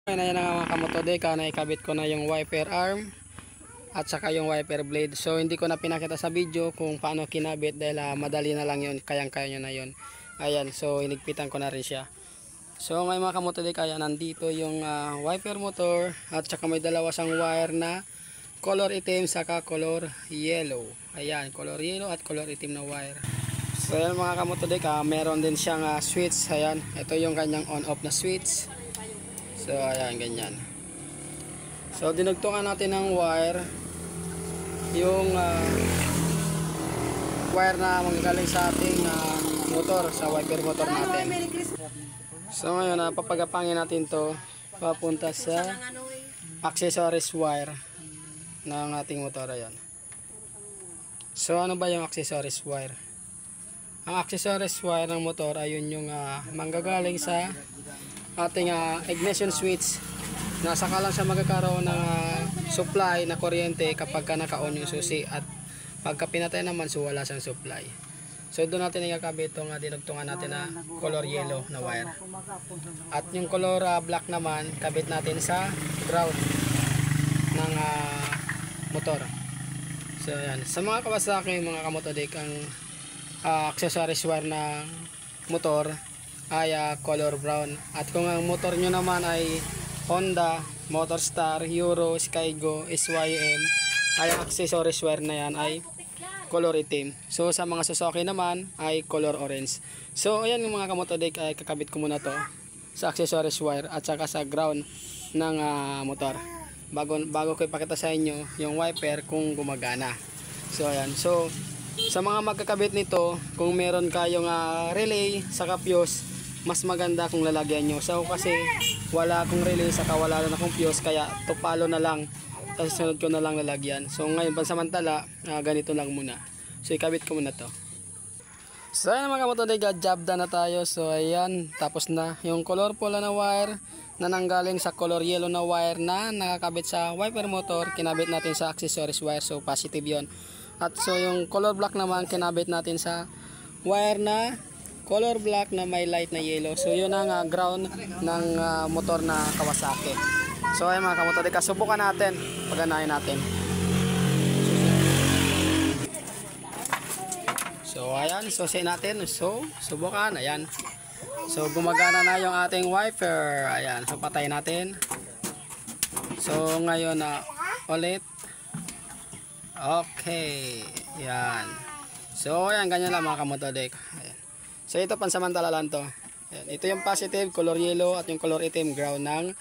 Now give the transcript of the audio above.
Ayan na nga mga kamotodeka, naikabit ko na yung wiper arm at saka yung wiper blade. So hindi ko na pinakita sa video kung paano kinabit dahil madali na lang yun, kayang-kaya nyo na yun. Ayan, so hinigpitan ko na rin siya. So ngayon mga kamotodeka, ayan, nandito yung wiper motor at saka may dalawa sang wire na color itim saka color yellow. Ayan, color yellow at color itim na wire. So ayan mga kamotodeka, meron din siyang switch. Ayan, ito yung kanyang on off na switch. So ayan, ganyan. So dinugtungan natin ng wire yung wire na manggagaling sa ating motor, sa wiper motor natin. So ngayon papagapangin natin to papunta sa accessories wire ng ating motor. Ayan. So ano ba yung accessories wire? Ang accessories wire ng motor ay yun yung manggagaling sa ating ignition switch. Nasa ka lang siya magkakaroon ng supply na kuryente kapag ka naka-on yung susi, at pagka pinatay naman so wala siyang supply. So doon natin ikakabit itong dinugtungan natin na color yellow na wire. At yung color black naman kabit natin sa ground ng motor. So yan, sa mga Kawasaki, mga kamotodek, ang accessories wire ng motor ay color brown. At kung ang motor nyo naman ay Honda, Motorstar, Euro, Skygo, SYM, ay ang accessories wire na yan ay color itim. So sa mga Suzuki naman ay color orange. So ayan yung mga kamotodek, ay kakabit ko muna to sa accessories wire at saka sa ground ng motor bago ko ipakita sa inyo yung wiper kung gumagana. So ayan, so sa mga magkakabit nito, kung meron kayong relay sa fuse, mas maganda kung lalagyan nyo. So kasi wala akong relay saka wala na akong fuse, kaya tupalo na lang, tapos sunod ko na lang lalagyan. So ngayon pansamantala ganito lang muna. So ikabit ko muna to. So ayan mga kamotodek, job done na tayo. So ayan, tapos na yung color pula na wire na nanggaling sa color yellow na wire na nakakabit sa wiper motor, kinabit natin sa accessories wire. So positive yon. At so yung color black naman kinabit natin sa wire na color black na may light na yellow. So yun ang ground ng motor na Kawasaki. So ay mga kamotodek, subukan natin, paganahin natin. So ayan, susi natin. So subukan, ayan. So gumagana na yung ating wiper. Ayan, so patay natin. So ngayon ulit. Okay, yan. So ayan, ganyan lang mga kamotodek. Ayan. So ito pansamantala lang to. Ayan. Ito yung positive, color yellow, at yung color itim, ground ng